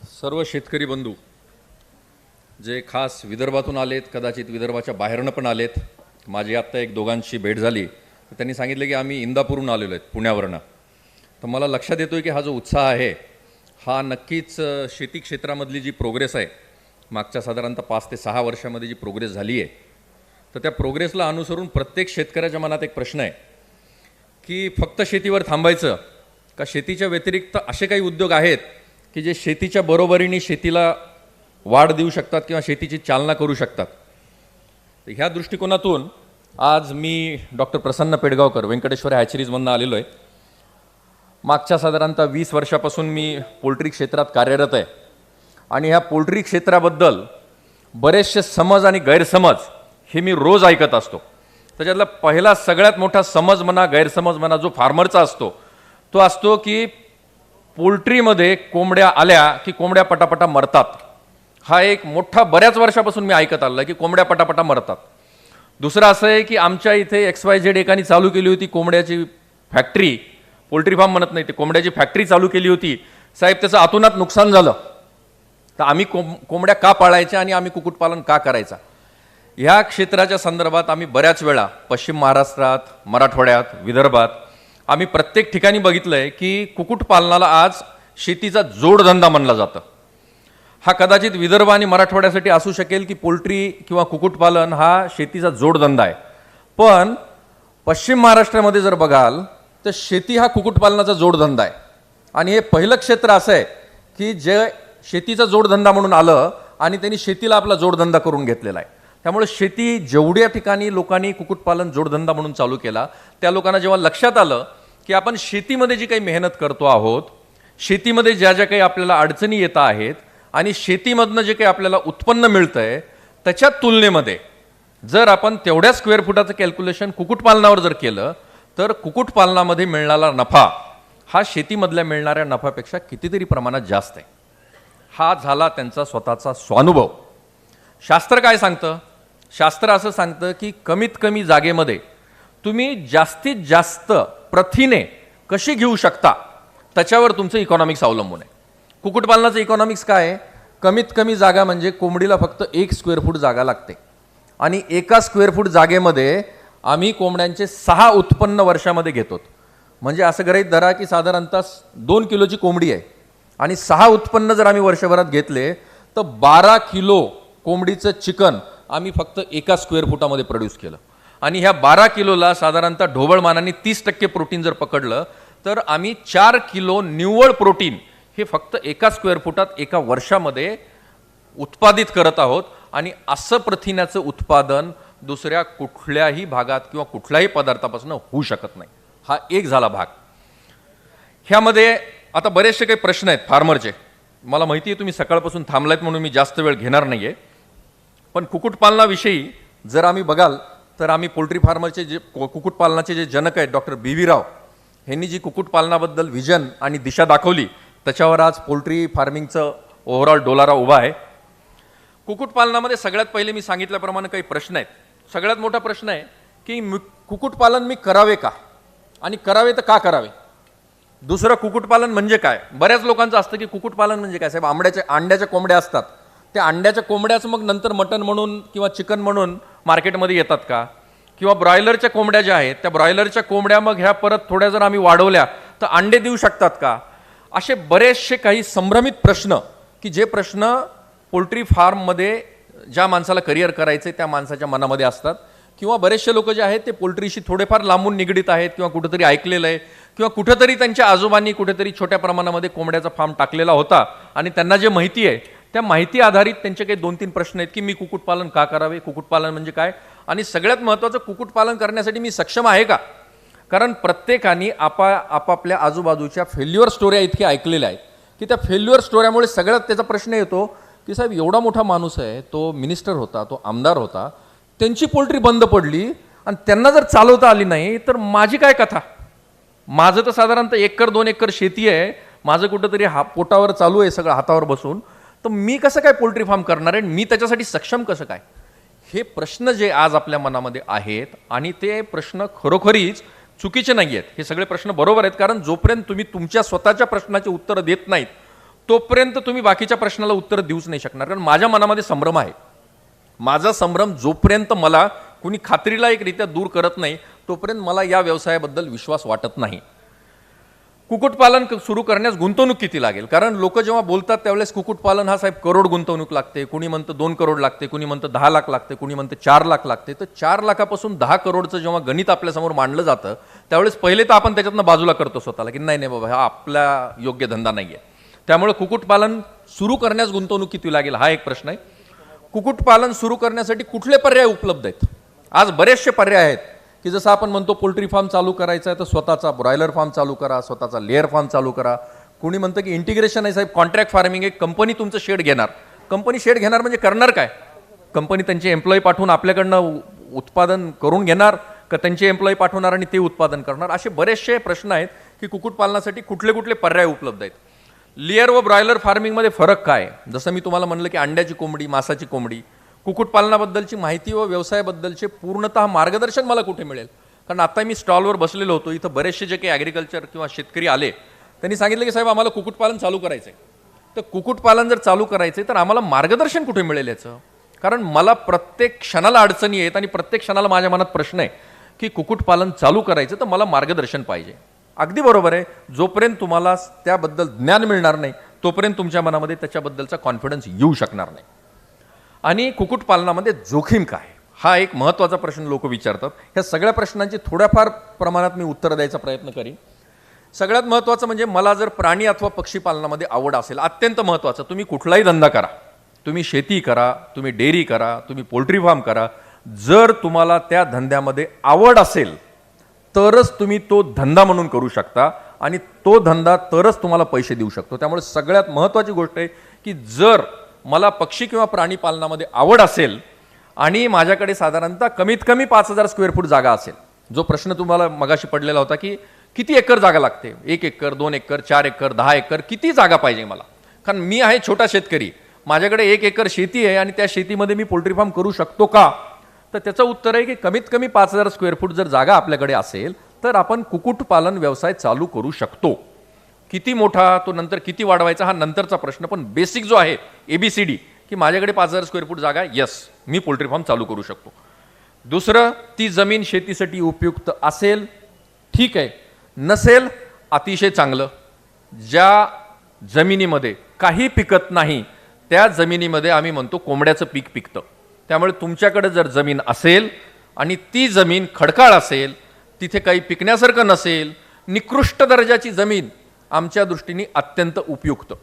सर्व शेतकरी बंधू जे खास विदर्भातून आलेत, कदाचित विदर्भाच्या बाहेरनं पण आलेत. माझी आत्ता एक दोघांशी भेट झाली तर त्यांनी सांगितलं की आम्ही इंदापूरहून आलेलो आहेत, पुण्यावरनं. तर मला लक्षात येतो की हा जो उत्साह आहे हा नक्कीच शेती क्षेत्रामधली जी प्रोग्रेस आहे, मागच्या साधारणतः 5 ते 6 वर्षामध्ये जी प्रोग्रेस झाली आहे, तर त्या प्रोग्रेसला अनुसरून प्रत्येक शेतकऱ्याच्या मनात एक प्रश्न आहे की फक्त शेतीवर थांबायचं का शेतीच्या व्यतिरिक्त असे काही उद्योग आहेत की जे शेतीच्या बरोबरीने शेतीला वाढ देऊ शकतात किंवा शेतीची चालना करू शकतात. तर ह्या दृष्टिकोनातून आज मी डॉक्टर प्रसन्न पेडगावकर व्यंकटेश्वर हॅचरीजमधून आलेलो आहे. मागच्या साधारणतः 20 वर्षापासून मी पोल्ट्री क्षेत्रात कार्यरत आहे आणि ह्या पोल्ट्री क्षेत्राबद्दल बरेचसे समज आणि गैरसमज हे मी रोज ऐकत असतो. त्याच्यातला पहिला सगळ्यात मोठा समज म्हणा, गैरसमज म्हणा, जो फार्मरचा असतो तो असतो की पोल्ट्रीमध्ये कोंबड्या आल्या की कोंबड्या पटापटा मरतात. हा एक मोठा बऱ्याच वर्षापासून मी ऐकत आलेला की कोंबड्या पटापटा मरतात. दुसरं असं आहे की आमच्या इथे XYZ एकाने चालू केली होती कोंबड्याची फॅक्टरी, पोल्ट्री फार्म म्हणत नाही, ते कोंबड्याची फॅक्टरी चालू केली होती. साहेब, त्याचं आतोनात नुकसान झालं. तर आम्ही कोंबड्या का पाळायच्या आणि आम्ही कुक्कुटपालन का करायचा, ह्या क्षेत्राच्या संदर्भात आम्ही बऱ्याच वेळा पश्चिम महाराष्ट्रात, मराठवाड्यात, विदर्भात आम्ही प्रत्येक ठिकाणी बघितलंय की कुक्कुटपालनाला आज शेतीचा जोडधंदा मानला जातं. हा कदाचित विदर्भ आणि मराठवाड्यासाठी असू शकेल की पोल्ट्री किंवा कुक्कुटपालन हा शेतीचा जोडधंदा आहे, पण पश्चिम महाराष्ट्रामध्ये जर बघाल तर शेती हा कुक्कुटपालनाचा जोडधंदा आहे. आणि हे पहिलं क्षेत्र असं आहे की जे शेतीचा जोडधंदा म्हणून आलं आणि त्यांनी शेतीला आपला जोडधंदा करून घेतलेला आहे. त्यामुळे शेती जेवढ्या ठिकाणी लोकांनी कुक्कुटपालन जोडधंदा म्हणून चालू केला, त्या लोकांना जेव्हा लक्षात आलं की आपण शेतीमध्ये जी काही मेहनत करतो आहोत, शेतीमध्ये ज्या ज्या काही आपल्याला अडचणी येत आहेत आणि शेतीमधनं जे काही आपल्याला उत्पन्न मिळतं आहे, त्याच्या तुलनेमध्ये जर आपण तेवढ्या स्क्वेअर फुटाचं कॅल्क्युलेशन कुक्कुटपालनावर जर केलं तर कुक्कुटपालनामध्ये मिळणारा नफा हा शेतीमधल्या मिळणाऱ्या नफ्यापेक्षा कितीतरी प्रमाणात जास्त आहे. हा झाला त्यांचा स्वतःचा स्वानुभव. शास्त्र काय सांगतं? शास्त्र असं सांगतं की कमीत कमी जागेमध्ये तुम्ही जास्तीत जास्त प्रथिने कशी घेऊ शकता त्याच्यावर तुमचं इकॉनॉमिक्स अवलंबून आहे. कुक्कुटपालनाचं इकॉनॉमिक्स काय आहे? कमीत कमी जागा म्हणजे कोंबडीला फक्त 1 स्क्वेअर फूट जागा लागते आणि 1 स्क्वेअर फूट जागेमध्ये आम्ही कोंबड्यांचे 6 उत्पन्न वर्षामध्ये घेतो. म्हणजे असं गृहीत धरा की साधारणतः 2 किलोची कोंबडी आहे आणि 6 उत्पन्न जर आम्ही वर्षभरात घेतले तर 12 किलो कोंबडीचं चिकन आम्ही फक्त 1 स्क्वेअर फुटामध्ये प्रोड्यूस केलं. आणि ह्या 12 किलोला साधारणतः ढोबळमानाने 30% प्रोटीन जर पकडलं तर आम्ही 4 किलो निव्वळ प्रोटीन हे फक्त 1 स्क्वेअर फुटात 1 वर्षामध्ये उत्पादित करत आहोत. आणि असं प्रथिनाचं उत्पादन दुसऱ्या कुठल्याही भागात किंवा कुठल्याही पदार्थापासून होऊ शकत नाही. हा एक झाला भाग. ह्यामध्ये आता बरेचसे काही प्रश्न आहेत फार्मरचे. मला माहिती आहे तुम्ही सकाळपासून थांबलायत म्हणून मी जास्त वेळ घेणार नाही आहे, पण कुक्कुटपालनाविषयी जर आम्ही बघाल तर आम्ही पोल्ट्री फार्मरचे जे कुक्कुटपालनाचे जे जनक आहेत डॉक्टर BV राव यांनी जी कुक्कुटपालनाबद्दल विजन आणि दिशा दाखवली, त्याच्यावर आज पोल्ट्री फार्मिंगचं ओव्हरऑल डोलारा उभा आहे. कुक्कुटपालनामध्ये सगळ्यात पहिले मी सांगितल्याप्रमाणे काही प्रश्न आहेत. सगळ्यात मोठा प्रश्न आहे की कुक्कुटपालन मी करावे का आणि करावे तर का करावे. दुसरं, कुक्कुटपालन म्हणजे काय? बऱ्याच लोकांचं असतं की कुक्कुटपालन म्हणजे काय साहेब, अंड्याच्या कोंबड्या असतात, त्या अंड्याच्या कोंबड्याच मग नंतर मटण म्हणून किंवा चिकन म्हणून मार्केटमध्ये येतात का? किंवा ब्रॉयलरच्या कोंबड्या ज्या आहेत त्या ब्रॉयलरच्या कोंबड्या मग ह्या परत थोड्या जर आम्ही वाढवल्या तर अंडे देऊ शकतात का? असे बरेचसे काही संभ्रमित प्रश्न की जे प्रश्न पोल्ट्री फार्ममध्ये ज्या माणसाला करिअर करायचे त्या माणसाच्या मनामध्ये असतात. किंवा बरेचसे लोक जे आहेत ते पोल्ट्रीशी थोडेफार लांबून निगडीत आहेत किंवा कुठेतरी ऐकलेलं आहे किंवा कुठेतरी त्यांच्या आजोबांनी कुठेतरी छोट्या प्रमाणामध्ये कोंबड्याचा फार्म टाकलेला होता आणि त्यांना जे माहिती आहे त्या माहिती आधारित त्यांचे काही 2-3 प्रश्न आहेत की मी कुक्कुटपालन का करावे, कुक्कुटपालन म्हणजे काय, आणि सगळ्यात महत्त्वाचं कुक्कुटपालन करण्यासाठी मी सक्षम आहे का. कारण प्रत्येकाने आपापल्या आजूबाजूच्या फेल्युअर स्टोऱ्या इतक्या ऐकलेल्या आहेत की त्या फेल्युअर स्टोऱ्यामुळे सगळ्यात त्याचा प्रश्न येतो की साहेब, एवढा मोठा माणूस आहे, तो मिनिस्टर होता, तो आमदार होता, त्यांची पोल्ट्री बंद पडली आणि त्यांना जर चालवता आली नाही तर माझी काय कथा. माझं तर साधारणतः 1 एकर 2 एकर शेती आहे, माझं कुठंतरी पोटावर चालू आहे सगळं हातावर बसून, तर मी कसं काय पोल्ट्री फार्म करणार आहे, मी त्याच्यासाठी सक्षम कसं काय. हे प्रश्न जे आज आपल्या मनामध्ये आहेत आणि ते प्रश्न खरोखरीच चुकीचे नाही आहेत. हे सगळे प्रश्न बरोबर आहेत, कारण जोपर्यंत तुम्ही तुमच्या स्वतःच्या प्रश्नाची उत्तरं देत नाहीत तोपर्यंत तुम्ही बाकीच्या प्रश्नाला उत्तर देऊच नाही शकणार. कारण माझ्या मनामध्ये संभ्रम आहे. माझा संभ्रम जोपर्यंत मला कुणी खात्रीला एक रित्या दूर करत नाही तोपर्यंत मला या व्यवसायाबद्दल विश्वास वाटत नाही. कुक्कुटपालन सुरू करण्यास गुंतवणूक किती लागेल? कारण लोक जेव्हा बोलतात त्यावेळेस कुक्कुटपालन हा साहेब करोड गुंतवणूक लागते, कुणी म्हणतं 2 करोड लागते, कुणी म्हणतं 10 लाख लागते, कुणी म्हणतं 4 लाख लागते. तर 4 लाखापासून 10 करोडचं जेव्हा गणित आपल्यासमोर मांडलं जातं त्यावेळेस पहिले तर आपण त्याच्यातनं बाजूला करतो स्वतःला की नाही नाही बाबा हा आपला योग्य धंदा नाही आहे. त्यामुळे कुक्कुटपालन सुरू करण्यास गुंतवणूक किती लागेल हा एक प्रश्न आहे. कुक्कुटपालन सुरू करण्यासाठी कुठले पर्याय उपलब्ध आहेत? आज बरेचसे पर्याय आहेत की जसं आपण म्हणतो पोल्ट्री फार्म चालू करायचा आहे तर स्वतःचा ब्रॉयलर फार्म चालू करा, स्वतःचा लेअर फार्म चालू करा. कुणी म्हणतं की इंटिग्रेशन आहे साहेब, कॉन्ट्रॅक्ट फार्मिंग, एक कंपनी तुमचं शेड घेणार. कंपनी शेड घेणार म्हणजे करणार काय? कंपनी त्यांचे एम्प्लॉई पाठवून आपल्याकडनं उत्पादन करून घेणार का त्यांचे एम्प्लॉई पाठवणार आणि ते उत्पादन करणार? असे बरेचसे प्रश्न आहेत की कुक्कुटपालनासाठी कुठले कुठले पर्याय उपलब्ध आहेत. लेअर व ब्रॉयलर फार्मिंगमध्ये फरक काय? जसं मी तुम्हाला म्हणलं की अंड्याची कोंबडी, मासाची कोंबडी, कुक्कुटपालनाबद्दलची माहिती व व्यवसायाबद्दलचे पूर्णतः मार्गदर्शन मला कुठे मिळेल? कारण आता मी स्टॉलवर बसलेलो होतो, इथं बरेचसे जे काही ॲग्रिकल्चर किंवा शेतकरी आले त्यांनी सांगितलं की साहेब आम्हाला कुक्कुटपालन चालू करायचं आहे. तर कुक्कुटपालन जर चालू करायचं आहे तर आम्हाला मार्गदर्शन कुठे मिळेल याचं? कारण मला प्रत्येक क्षणाला अडचणी आहेत आणि प्रत्येक क्षणाला माझ्या मनात प्रश्न आहे की कुक्कुटपालन चालू करायचं तर मला मार्गदर्शन पाहिजे. अगदी बरोबर आहे, जोपर्यंत तुम्हाला त्याबद्दल ज्ञान मिळणार नाही तोपर्यंत तुमच्या मनामध्ये त्याच्याबद्दलचा कॉन्फिडन्स येऊ शकणार नाही. आणि कुक्कुटपालनामध्ये जोखीम काय हा एक महत्त्वाचा प्रश्न लोक विचारतात. ह्या सगळ्या प्रश्नांची थोड्याफार प्रमाणात मी उत्तर द्यायचा प्रयत्न करीन. सगळ्यात महत्त्वाचं म्हणजे मला जर प्राणी अथवा पक्षी पालनामध्ये आवड असेल, अत्यंत महत्त्वाचं, तुम्ही कुठलाही धंदा करा, तुम्ही शेती करा, तुम्ही डेअरी करा, तुम्ही पोल्ट्री फार्म करा, जर तुम्हाला त्या धंद्यामध्ये आवड असेल तरच तुम्ही तो धंदा म्हणून करू शकता आणि तो धंदा तरच तुम्हाला पैसे देऊ शकतो. त्यामुळे सगळ्यात महत्त्वाची गोष्ट आहे की जर मला पक्षी किंवा प्राणी पालनामध्ये आवड असेल आणि माझ्याकडे साधारणतः कमीत कमी 5,000 स्क्वेअर फूट जागा असेल, जो प्रश्न तुम्हाला मगाशी पडलेला होता की किती एकर जागा लागते, 1 एकर, 2 एकर, 4 एकर, 10 एकर, किती जागा पाहिजे मला? कारण मी आहे छोटा शेतकरी, माझ्याकडे 1 एकर शेती आहे आणि त्या शेतीमध्ये मी पोल्ट्री फार्म करू शकतो का? तर त्याचं उत्तर आहे की कमीत कमी 5,000 स्क्वेअर फूट जर जागा आपल्याकडे असेल तर आपण कुक्कुटपालन व्यवसाय चालू करू शकतो. किती मोठा तो नंतर किती वाढवायचा हा नंतरचा प्रश्न, पण बेसिक जो आहे ABCD की माझ्याकडे 5,000 स्क्वेअर फूट जागा, यस मी पोल्ट्री फार्म चालू करू शकतो. दुसरं, ती जमीन शेतीसाठी उपयुक्त असेल, ठीक आहे, नसेल अतिशय चांगलं. ज्या जमिनीमध्ये काही पिकत नाही त्या जमिनीमध्ये आम्ही म्हणतो कोंबड्याचं पीक पिकतं. त्यामुळे तुमच्याकडे जर जमीन असेल आणि ती जमीन खडकाळ असेल, तिथे काही पिकण्यासारखं नसेल, निकृष्ट दर्जाची जमीन आमच्या दृष्टीने अत्यंत उपयुक्त.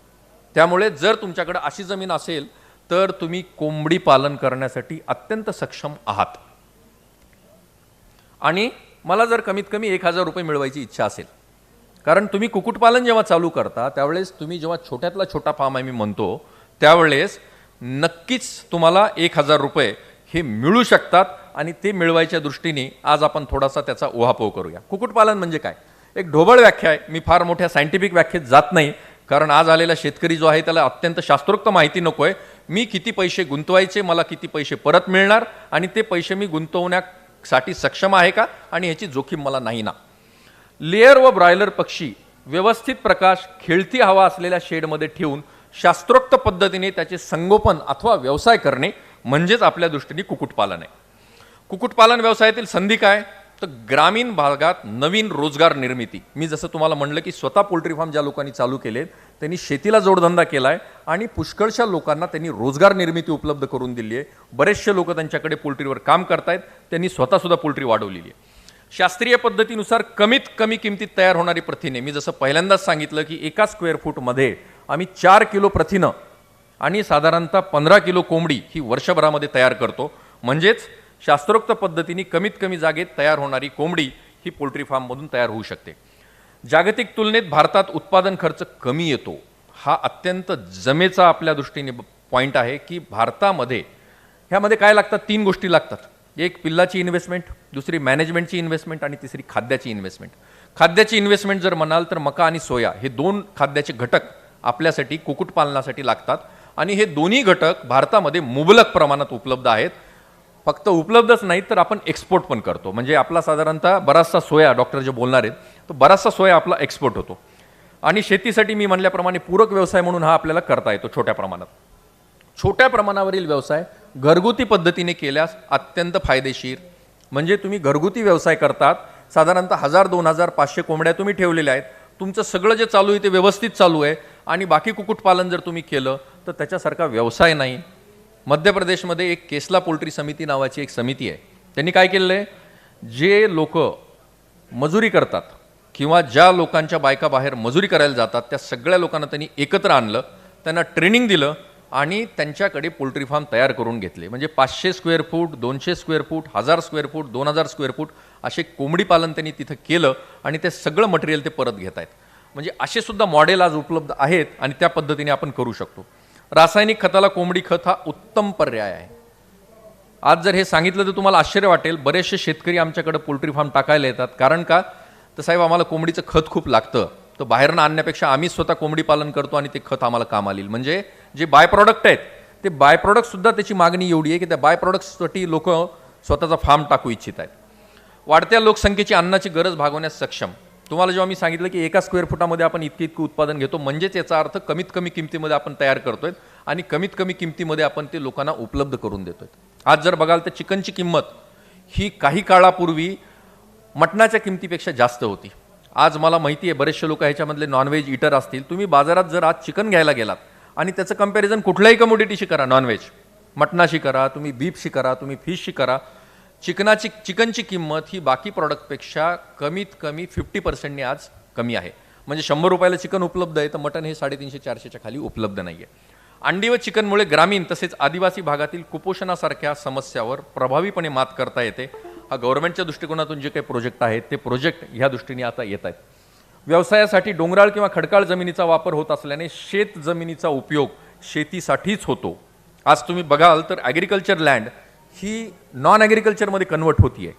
त्यामुळे जर तुमच्याकडे अशी जमीन असेल तर तुम्ही कोंबडी पालन करण्यासाठी अत्यंत सक्षम आहात. आणि मला जर कमीत कमी 1,000 रुपये मिळवायची इच्छा असेल, कारण तुम्ही कुक्कुटपालन जेव्हा चालू करता त्यावेळेस तुम्ही जेव्हा छोट्यातला छोटा फार्म आहे मी म्हणतो त्यावेळेस नक्कीच तुम्हाला 1,000 रुपये हे मिळू शकतात आणि ते मिळवायच्या दृष्टीने आज आपण थोडासा त्याचा उहापोह करूया. कुक्कुटपालन म्हणजे काय? एक ढोबळ व्याख्या आहे, मी फार मोठ्या सायंटिफिक व्याख्येत जात नाही कारण आज आलेला शेतकरी जो आहे त्याला अत्यंत शास्त्रोक्त माहिती नको आहे. मी किती पैसे गुंतवायचे, मला किती पैसे परत मिळणार आणि ते पैसे मी गुंतवण्यासाठी सक्षम आहे का आणि ह्याची जोखीम मला नाही ना. लेअर व ब्रॉयलर पक्षी व्यवस्थित प्रकाश, खेळती हवा असलेल्या शेडमध्ये ठेवून शास्त्रोक्त पद्धतीने त्याचे संगोपन अथवा व्यवसाय करणे म्हणजेच आपल्या दृष्टीने कुक्कुटपालन आहे. कुक्कुटपालन व्यवसायातील संधी काय? तर ग्रामीण भागात नवीन रोजगार निर्मिती. मी जसं तुम्हाला म्हणलं की स्वतः पोल्ट्री फार्म ज्या लोकांनी चालू केलेत त्यांनी शेतीला जोडधंदा केला आहे आणि पुष्कळशा लोकांना त्यांनी रोजगार निर्मिती उपलब्ध करून दिली आहे. बरेचसे लोक त्यांच्याकडे पोल्ट्रीवर काम करतायत, त्यांनी स्वतःसुद्धा पोल्ट्री वाढवलेली आहे. शास्त्रीय पद्धतीनुसार कमीत कमी किमतीत तयार होणारी प्रथिने, मी जसं पहिल्यांदाच सांगितलं की 1 स्क्वेअर फूटमध्ये आम्ही 4 किलो प्रथिनं आणि साधारणतः 15 किलो कोंबडी ही वर्षभरामध्ये तयार करतो. म्हणजेच शास्त्रोक्त पद्धतीने कमीत कमी जागेत तयार होणारी कोंबडी ही पोल्ट्री फार्ममधून तयार होऊ शकते. जागतिक तुलनेत भारतात उत्पादन खर्च कमी येतो. हा अत्यंत जमेचा आपल्या दृष्टीने पॉईंट आहे की भारतामध्ये ह्यामध्ये काय लागतात? 3 गोष्टी लागतात. एक पिल्लाची इन्व्हेस्टमेंट, दुसरी मॅनेजमेंटची इन्व्हेस्टमेंट आणि तिसरी खाद्याची इन्व्हेस्टमेंट. खाद्याची इन्व्हेस्टमेंट जर म्हणाल तर मका आणि सोया हे 2 खाद्याचे घटक आपल्यासाठी कुक्कुटपालनासाठी लागतात आणि हे दोन्ही घटक भारतामध्ये मुबलक प्रमाणात उपलब्ध आहेत. फक्त उपलब्धच नाहीत तर आपण एक्सपोर्ट पण करतो. म्हणजे आपला साधारणतः बराचसा सोया, डॉक्टर जे बोलणार आहेत, तो बराचसा सोया आपला एक्सपोर्ट होतो. आणि शेतीसाठी मी म्हणल्याप्रमाणे पूरक व्यवसाय म्हणून हा आपल्याला करता येतो छोट्या प्रमाणात. छोट्या प्रमाणावरील व्यवसाय घरगुती पद्धतीने केल्यास अत्यंत फायदेशीर. म्हणजे तुम्ही घरगुती व्यवसाय करतात, साधारणतः 1000, 2000, 500 कोंबड्या तुम्ही ठेवलेल्या आहेत, तुमचं सगळं जे चालू आहे ते व्यवस्थित चालू आहे आणि बाकी कुक्कुटपालन जर तुम्ही केलं तर त्याच्यासारखा व्यवसाय नाही. मध्य प्रदेशमध्ये एक केसला पोल्ट्री समिती नावाची एक समिती आहे. त्यांनी काय केलेलं आहे, जे लोक मजुरी करतात किंवा ज्या लोकांच्या बायका बाहेर मजुरी करायला जातात त्या सगळ्या लोकांना त्यांनी एकत्र आणलं, त्यांना ट्रेनिंग दिलं आणि त्यांच्याकडे पोल्ट्री फार्म तयार करून घेतले. म्हणजे 500 square foot, 200 square foot, 1000 square foot, 2000 square foot असे कोंबडी पालन त्यांनी तिथं केलं आणि ते सगळं मटेरियल ते परत घेत आहेत. म्हणजे असे सुद्धा मॉडेल आज उपलब्ध आहेत आणि त्या पद्धतीने आपण करू शकतो. रासायनिक खताला कोंबडी खत हा उत्तम पर्याय आहे. आज जर हे सांगितलं तर तुम्हाला आश्चर्य वाटेल, बरेचसे शेतकरी आमच्याकडे पोल्ट्री फार्म टाकायला येतात. कारण का, तर साहेब आम्हाला कोंबडीचं खत खूप लागतं, तर बाहेरनं आणण्यापेक्षा आम्ही स्वतः कोंबडी पालन करतो आणि ते खत आम्हाला कामाला येईल. म्हणजे जे बाय प्रॉडक्ट आहेत ते बाय प्रॉडक्ट सुद्धा त्याची मागणी एवढी आहे की त्या बाय प्रॉडक्ट्ससाठी लोक स्वतःचा फार्म टाकू इच्छित आहेत. वाढत्या लोकसंख्येची अन्नाची गरज भागवण्यास सक्षम. तुम्हाला जेव्हा मी सांगितलं की एका स्क्वेअर फुटामध्ये आपण इतकं उत्पादन घेतो, म्हणजेच याचा अर्थ कमीत कमी किमतीमध्ये आपण तयार करतोय आणि कमीत कमी किमतीमध्ये आपण ते लोकांना उपलब्ध करून देतोय. आज जर बघाल तर चिकनची किंमत ही काही काळापूर्वी मटणाच्या किमतीपेक्षा जास्त होती. आज मला माहिती आहे बरेचसे लोक ह्याच्यामधले नॉनव्हेज ईटर असतील, तुम्ही बाजारात जर आज चिकन घ्यायला गेलात आणि त्याचं कंपॅरिझन कुठल्याही कमोडिटीशी करा, नॉनव्हेज मटणाशी करा, तुम्ही बीफशी करा, तुम्ही फिशशी करा, चिकनची किंमत ही बाकी प्रॉडक्टपेक्षा कमीत कमी 50% आज कमी आहे. म्हणजे 100 रुपयाला चिकन उपलब्ध आहे तर मटण हे 350-400च्या खाली उपलब्ध नाही आहे. अंडी व चिकनमुळे ग्रामीण तसेच आदिवासी भागातील कुपोषणासारख्या समस्यावर प्रभावीपणे मात करता येते. हा गव्हर्नमेंटच्या दृष्टिकोनातून जे काही प्रोजेक्ट आहेत ते प्रोजेक्ट ह्या दृष्टीने आता येत आहेत. व्यवसायासाठी डोंगराळ किंवा खडकाळ जमिनीचा वापर होत असल्याने शेत जमिनीचा उपयोग शेतीसाठीच होतो. आज तुम्ही बघाल तर ॲग्रिकल्चर लँड ही नॉन ॲग्रिकल्चरमध्ये कन्वर्ट होती आहे.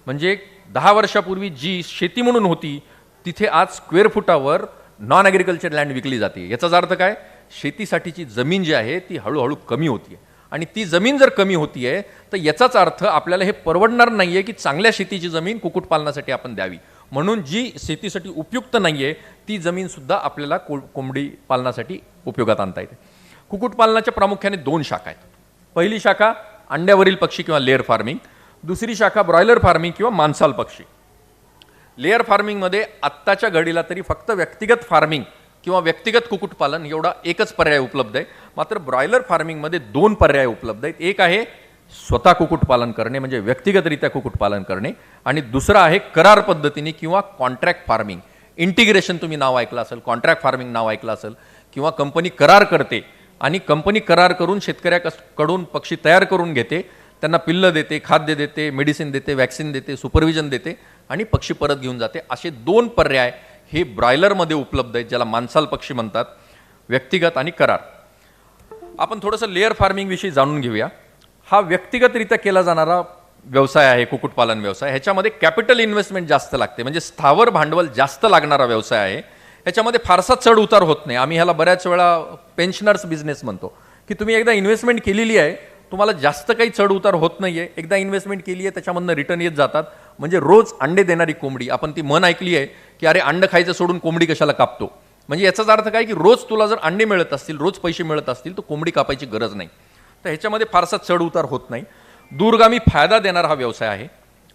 म्हणजे 10 वर्षापूर्वी जी शेती म्हणून होती तिथे आज स्क्वेअर फुटावर नॉन ॲग्रिकल्चर लँड विकली जाते. याचाच अर्थ काय, शेतीसाठीची जमीन जी आहे ती हळूहळू कमी होती आहे आणि ती जमीन जर कमी होती आहे तर याचाच अर्थ आपल्याला हे परवडणार नाही आहे की चांगल्या शेतीची जमीन कुक्कुटपालनासाठी आपण द्यावी. म्हणून जी शेतीसाठी उपयुक्त नाही आहे ती जमीनसुद्धा आपल्याला कोंबडी पालनासाठी उपयोगात आणता येते. कुक्कुटपालनाच्या प्रामुख्याने 2 शाखा आहेत. पहिली शाखा अंड्यावरील पक्षी किंवा लेअर फार्मिंग, दुसरी शाखा ब्रॉयलर फार्मिंग किंवा मांसाल पक्षी. लेअर फार्मिंगमध्ये आत्ताच्या घडीला तरी फक्त व्यक्तिगत फार्मिंग किंवा व्यक्तिगत कुक्कुटपालन एवढा एकच पर्याय उपलब्ध आहे. मात्र ब्रॉयलर फार्मिंगमध्ये 2 पर्याय उपलब्ध आहेत. एक आहे स्वतः कुक्कुटपालन करणे म्हणजे व्यक्तिगतरित्या कुक्कुटपालन करणे आणि दुसरं आहे करार पद्धतीने किंवा कॉन्ट्रॅक्ट फार्मिंग. इंटिग्रेशन तुम्ही नाव ऐकलं असेल, कॉन्ट्रॅक्ट फार्मिंग नाव ऐकलं असेल किंवा कंपनी करार करते आणि कंपनी करार करून शेतकऱ्याकडून पक्षी तयार करून घेते, त्यांना पिल्लं देते, खाद्य देते, मेडिसिन देते, वॅक्सिन देते, सुपरविजन देते आणि पक्षी परत घेऊन जाते. असे 2 पर्याय हे ब्रॉयलरमध्ये उपलब्ध आहेत, ज्याला मांसाल पक्षी म्हणतात, व्यक्तिगत आणि करार. आपण थोडंसं लेअर फार्मिंगविषयी जाणून घेऊया. हा व्यक्तिगतरित्या केला जाणारा व्यवसाय आहे कुक्कुटपालन व्यवसाय. ह्याच्यामध्ये कॅपिटल इन्व्हेस्टमेंट जास्त लागते, म्हणजे स्थावर भांडवल जास्त लागणारा व्यवसाय आहे. ह्याच्यामध्ये फारसा चढ उतार होत नाही. आम्ही ह्याला बऱ्याच वेळा पेन्शनर्स बिझनेस म्हणतो की तुम्ही एकदा इन्व्हेस्टमेंट केलेली आहे, तुम्हाला जास्त काही चढ उतार होत नाही आहे. एकदा इन्व्हेस्टमेंट केली आहे त्याच्यामधनं रिटर्न येत जातात. म्हणजे रोज अंडे देणारी कोंबडी, आपण ती म्हण ऐकली आहे की अरे अंड खायचं सोडून कोंबडी कशाला कापतो. म्हणजे याचाच अर्थ काय की रोज तुला जर अंडे मिळत असतील, रोज पैसे मिळत असतील तर कोंबडी कापायची गरज नाही. तर ह्याच्यामध्ये फारसा चढ उतार होत नाही. दूरगामी फायदा देणारा हा व्यवसाय आहे.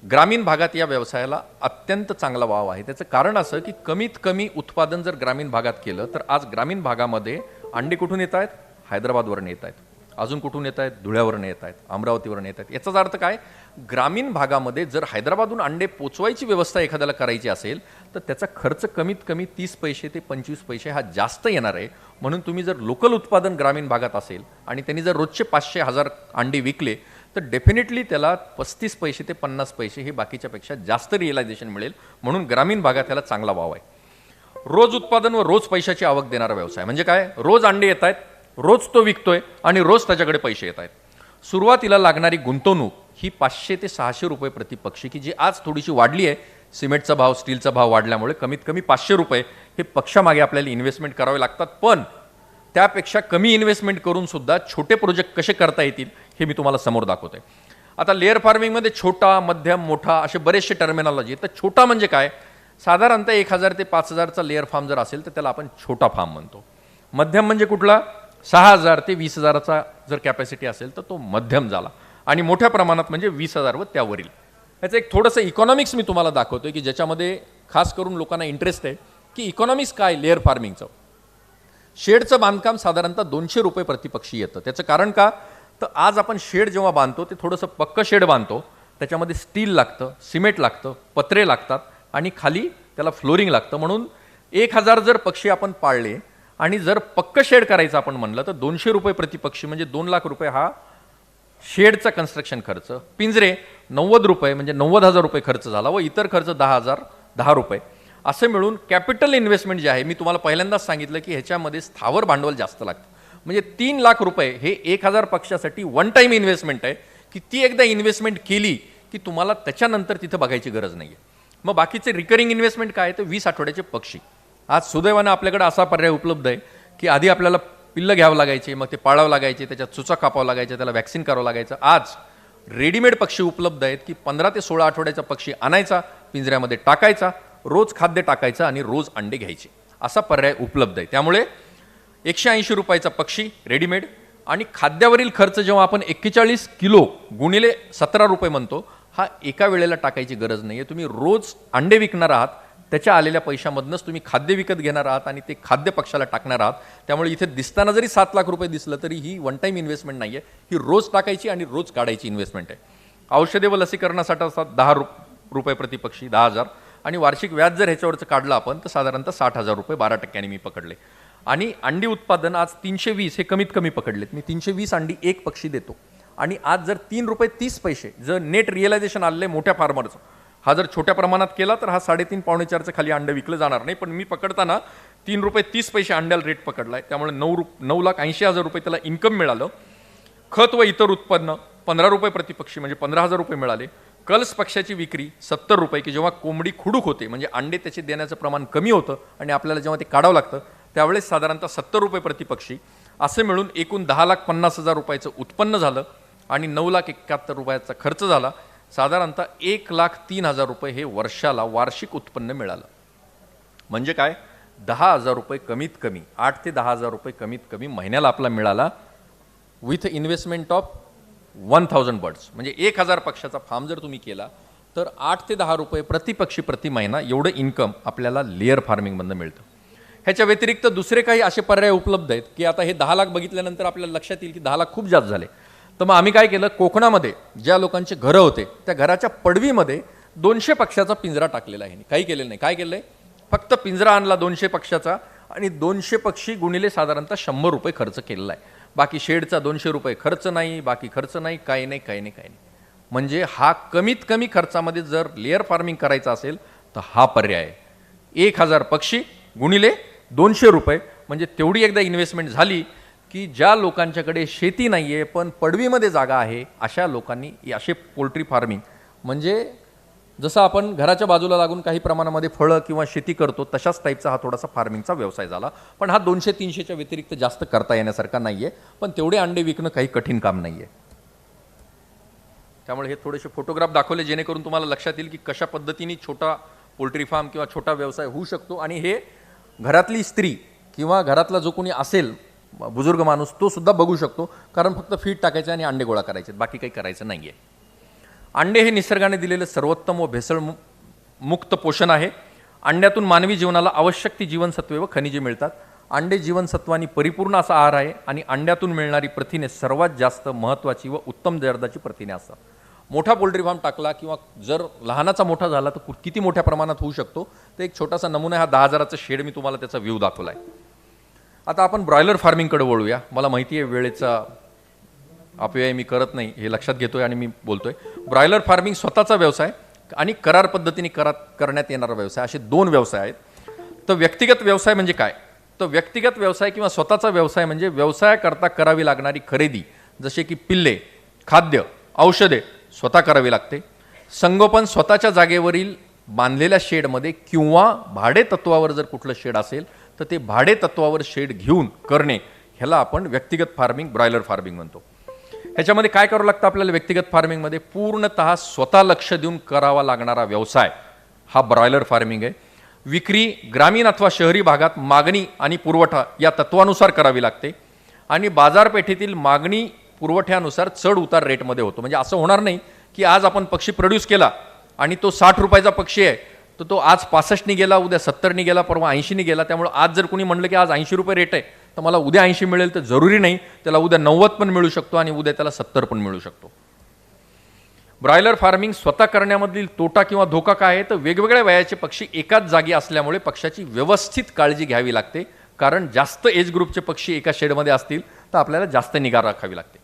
ग्रामीण भागात या व्यवसायाला अत्यंत चांगला वाव आहे. त्याचं कारण असं की कमीत कमी उत्पादन जर ग्रामीण भागात केलं तर आज ग्रामीण भागामध्ये अंडे कुठून येत आहेत, हैदराबादवरून येत आहेत, अजून कुठून येत आहेत, धुळ्यावरून येत आहेत, अमरावतीवरून येत आहेत. याचाच अर्थ काय, ग्रामीण भागामध्ये जर हैदराबादहून अंडे पोचवायची व्यवस्था एखाद्याला करायची असेल तर त्याचा खर्च कमीत कमी 30 पैसे ते 25 पैसे हा जास्त येणार आहे. म्हणून तुम्ही जर लोकल उत्पादन ग्रामीण भागात असेल आणि त्यांनी जर रोजचे 500-1000 अंडे विकले तर डेफिनेटली त्याला 35 पैसे ते 50 पैसे हे बाकीच्यापेक्षा जास्त रिअलायझेशन मिळेल. म्हणून ग्रामीण भागात त्याला चांगला वाव आहे. रोज उत्पादन व रोज पैशाची आवक देणारा व्यवसाय म्हणजे काय, रोज अंडे येत आहेत, रोज तो विकतोय आणि रोज त्याच्याकडे पैसे येत आहेत. सुरुवातीला लागणारी गुंतवणूक ही 500 ते 600 रुपये प्रति पक्षी, की जी आज थोडीशी वाढली आहे. सिमेंटचा भाव, स्टीलचा भाव वाढल्यामुळे कमीत कमी 500 रुपये हे पक्षामागे आपल्याला इन्व्हेस्टमेंट करावे लागतात. पण त्यापेक्षा कमी इन्व्हेस्टमेंट करून सुद्धा छोटे प्रोजेक्ट कसे करता येतील हे मी तुम्हाला समोर दाखवतोय. आता लेअर फार्मिंगमध्ये छोटा, मध्यम, मोठा असे बरेचसे टर्मिनॉलॉजी. तर छोटा म्हणजे काय, साधारणतः 1000 ते 5000चा लेअर फार्म जर असेल तर त्याला आपण छोटा फार्म म्हणतो. मध्यम म्हणजे कुठला? 6000 ते 20000चा जर कॅपॅसिटी असेल तर तो मध्यम झाला. आणि मोठ्या प्रमाणात म्हणजे 20000 व त्यावरील. याचं एक थोडंसं इकॉनॉमिक्स मी तुम्हाला दाखवतोय की ज्याच्यामध्ये खास करून लोकांना इंटरेस्ट आहे की इकॉनॉमिक्स काय लेअर फार्मिंगचं. शेडचं बांधकाम साधारणतः 200 रुपये प्रतिपक्षी येतं. त्याचं कारण का? तर आज आपण शेड जेव्हा बांधतो ते थोडंसं पक्कं शेड बांधतो. त्याच्यामध्ये स्टील लागतं, सिमेंट लागतं, पत्रे लागतात आणि खाली त्याला फ्लोरिंग लागतं. म्हणून 1000 जर पक्षी आपण पाळले आणि जर पक्कं शेड करायचं आपण म्हणलं तर 200 रुपये प्रतिपक्षी म्हणजे 2 लाख रुपये हा शेडचा कन्स्ट्रक्शन खर्च. पिंजरे 90 रुपये म्हणजे 90,000 रुपये खर्च झाला व इतर खर्च 10 रुपये. असे मिळून कॅपिटल इन्व्हेस्टमेंट जे आहे मी तुम्हाला पहिल्यांदाच सांगितलं की ह्याच्यामध्ये स्थावर भांडवल जास्त लागतं. म्हणजे 3 लाख रुपये हे 1000 पक्षासाठी वन टाईम इन्व्हेस्टमेंट आहे की ती एकदा इन्व्हेस्टमेंट केली की तुम्हाला त्याच्यानंतर तिथं बघायची गरज नाही आहे. मग बाकीचे रिकरिंग इन्व्हेस्टमेंट काय? तर 20 आठवड्याचे पक्षी. आज सुदैवानं आपल्याकडे असा पर्याय उपलब्ध आहे की आधी आपल्याला पिल्लं घ्यावं लागायचे, मग ते पाळावं लागायचे, त्याच्यात चुचा कापावं लागायच्या, त्याला वॅक्सिन करावं लागायचं. आज रेडीमेड पक्षी उपलब्ध आहेत की 15 ते 16 आठवड्याचा पक्षी आणायचा, पिंजऱ्यामध्ये टाकायचा, रोज खाद्य टाकायचं आणि रोज अंडे घ्यायचे. असा पर्याय उपलब्ध आहे. त्यामुळे 180 रुपयाचा पक्षी रेडीमेड आणि खाद्यावरील खर्च जेव्हा आपण 41 किलो गुणिले 17 रुपये म्हणतो हा एका वेळेला टाकायची गरज नाही आहे. तुम्ही रोज अंडे विकणार आहात, त्याच्या आलेल्या पैशामधनंच तुम्ही खाद्य विकत घेणार आहात आणि ते खाद्य पक्षाला टाकणार आहात. त्यामुळे इथे दिसताना जरी 7 लाख रुपये दिसलं तरी ही वन टाईम इन्व्हेस्टमेंट नाही आहे, ही रोज टाकायची आणि रोज काढायची इन्व्हेस्टमेंट आहे. औषधे व लसीकरणासाठी असतात 10 रुपये प्रतिपक्षी 10,000 आणि वार्षिक व्याज जर ह्याच्यावरचं काढलं आपण तर साधारणतः 60,000 रुपये 12% मी पकडले. आणि अंडी उत्पादन आज 320 हे कमीत कमी पकडलेत. मी 320 अंडी एक पक्षी देतो आणि आज जर 3 रुपये 30 पैसे जर नेट रिअलायझेशन आले मोठ्या फार्मरचं, हा जर छोट्या प्रमाणात केला तर हा 3.5 पावणे 4चं खाली अंडं विकलं जाणार नाही. पण मी पकडताना 3 रुपये 30 पैसे अंड्याला रेट पकडलाय. त्यामुळे 9,80,000 रुपये त्याला इन्कम मिळालं. खत व इतर उत्पन्न 15 रुपये प्रतिपक्षी म्हणजे 15,000 रुपये मिळाले. कल्स पक्षाची विक्री 70 रुपये की जेव्हा कोंबडी खुडूक होते म्हणजे अंडे त्याचे देण्याचं प्रमाण कमी होतं आणि आपल्याला जेव्हा ते काढावं लागतं त्यावेळेस साधारणतः 70 रुपये प्रतिपक्षी. असे मिळून एकूण 10,50,000 रुपयाचं उत्पन्न झालं आणि 9,71,000 रुपयाचा खर्च झाला. साधारणतः 1,03,000 रुपये हे वर्षाला वार्षिक उत्पन्न मिळालं. म्हणजे काय? 10,000 रुपये कमीत कमी 8 ते 10,000 रुपये कमीत कमी महिन्याला आपला मिळाला विथ इन्व्हेस्टमेंट ऑफ 1000 बर्ड्स. म्हणजे 1000 पक्षाचा फार्म जर तुम्ही केला तर 8 ते 10 रुपये प्रतिपक्षी प्रति महिना एवढं इन्कम आपल्याला लेअर फार्मिंगमधनं मिळतं. ह्याच्या व्यतिरिक्त दुसरे काही असे पर्याय उपलब्ध आहेत की आता हे 10 लाख बघितल्यानंतर आपल्याला लक्षात येईल की 10 लाख खूप जास्त झाले. तर मग आम्ही काय केलं, कोकणामध्ये ज्या लोकांचे घरं होते त्या घराच्या पडवीमध्ये 200 पक्षाचा पिंजरा टाकलेला आहे. काही केलेलं नाही. काय केलं आहे? फक्त पिंजरा आणला 200 पक्षाचा आणि 200 पक्षी गुणिले साधारणतः 100 रुपये खर्च केलेला आहे. बाकी शेडचा 200 रुपये खर्च नाही, बाकी खर्च नाही, काही नाही काही नाही काही नाही. म्हणजे हा कमीत कमी खर्चामध्ये जर लेअर फार्मिंग करायचं असेल तर हा पर्याय आहे. 1000 पक्षी गुणिले 200 रुपये म्हणजे तेवढी एकदा इन्व्हेस्टमेंट झाली की ज्या लोकांच्याकडे शेती नाही आहे पण पडवीमध्ये जागा आहे अशा लोकांनी असे पोल्ट्री फार्मिंग म्हणजे जसं आपण घराच्या बाजूला लागून काही प्रमाणामध्ये फळं किंवा शेती करतो तशाच टाईपचा हा थोडासा फार्मिंगचा व्यवसाय झाला. पण हा 200-300च्या व्यतिरिक्त जास्त करता येण्यासारखा नाही आहे. पण तेवढे अंडे विकणं काही कठीण काम नाही आहे. त्यामुळे हे थोडेसे फोटोग्राफ दाखवले जेणेकरून तुम्हाला लक्षात येईल की कशा पद्धतीने छोटा पोल्ट्री फार्म किंवा छोटा व्यवसाय होऊ शकतो. आणि हे घरातली स्त्री किंवा घरातला जो कोणी असेल बुजुर्ग माणूस तो सुद्धा बघू शकतो. कारण फक्त फीड टाकायचं आणि अंडे गोळा करायचे, बाकी काही करायचं नाही आहे. अंडे हे निसर्गाने दिलेले सर्वोत्तम व भेसळ मुक्त पोषण आहे. अंड्यातून मानवी जीवनाला आवश्यक ती जीवनसत्वे व खनिजे मिळतात. अंडे जीवनसत्वांनी परिपूर्ण असा आहार आहे आणि अंड्यातून मिळणारी प्रथिने सर्वात जास्त महत्त्वाची व उत्तम दर्जाची प्रथिने असतात. मोठा पोल्ट्री फार्म टाकला किंवा जर लहानाचा मोठा झाला तर किती मोठ्या प्रमाणात होऊ शकतो. तर एक छोटासा नमुना हा 10,000चा शेड मी तुम्हाला त्याचा व्ह्यू दाखवला आहे. आता आपण ब्रॉयलर फार्मिंगकडे वळूया. मला माहिती आहे वेळेचा अपव्यय मी करत नाही हे लक्षात घेतोय आणि मी बोलतोय. ब्रॉयलर फार्मिंग स्वतःचा व्यवसाय आणि करार पद्धतीने करण्यात येणारा व्यवसाय असे 2 व्यवसाय आहेत. तर व्यक्तिगत व्यवसाय म्हणजे काय? तर व्यक्तिगत व्यवसाय किंवा स्वतःचा व्यवसाय म्हणजे व्यवसायाकरता करावी लागणारी खरेदी जसे की पिल्ले, खाद्य, औषधे स्वतः करावी लागते. संगोपन स्वतःच्या जागेवरील बांधलेल्या शेडमध्ये किंवा भाडे तत्वावर जर कुठलं शेड असेल तर ते भाडे तत्वावर शेड घेऊन करणे ह्याला आपण व्यक्तिगत फार्मिंग ब्रॉयलर फार्मिंग म्हणतो. ह्याच्यामध्ये काय करावं लागतं आपल्याला? व्यक्तिगत फार्मिंगमध्ये पूर्णतः स्वतः लक्ष देऊन करावा लागणारा व्यवसाय हा ब्रॉयलर फार्मिंग आहे. विक्री ग्रामीण अथवा शहरी भागात मागणी आणि पुरवठा या तत्वानुसार करावी लागते आणि बाजारपेठेतील मागणी पुरवठ्यानुसार चढ उतार रेटमध्ये होतो. म्हणजे असं होणार नाही की आज आपण पक्षी प्रोड्यूस केला आणि तो 60 रुपयाचा पक्षी आहे तर तो आज 65नी गेला, उद्या 70नी गेला, परवा 80नी गेला. त्यामुळे आज जर कोणी म्हणलं की आज 80 रुपये रेट आहे तर मला उद्या 80 मिळेल तर जरुरी नाही, त्याला उद्या 90 पण मिळू शकतो आणि उद्या त्याला 70 पण मिळू शकतो. ब्रॉयलर फार्मिंग स्वतः करण्यामधील तोटा किंवा धोका काय आहे तर वेगवेगळ्या वयाचे पक्षी एकाच जागी असल्यामुळे पक्षाची व्यवस्थित काळजी घ्यावी लागते. कारण जास्त एज ग्रुपचे पक्षी एका शेडमध्ये असतील तर आपल्याला जास्त निगा राखावी लागते.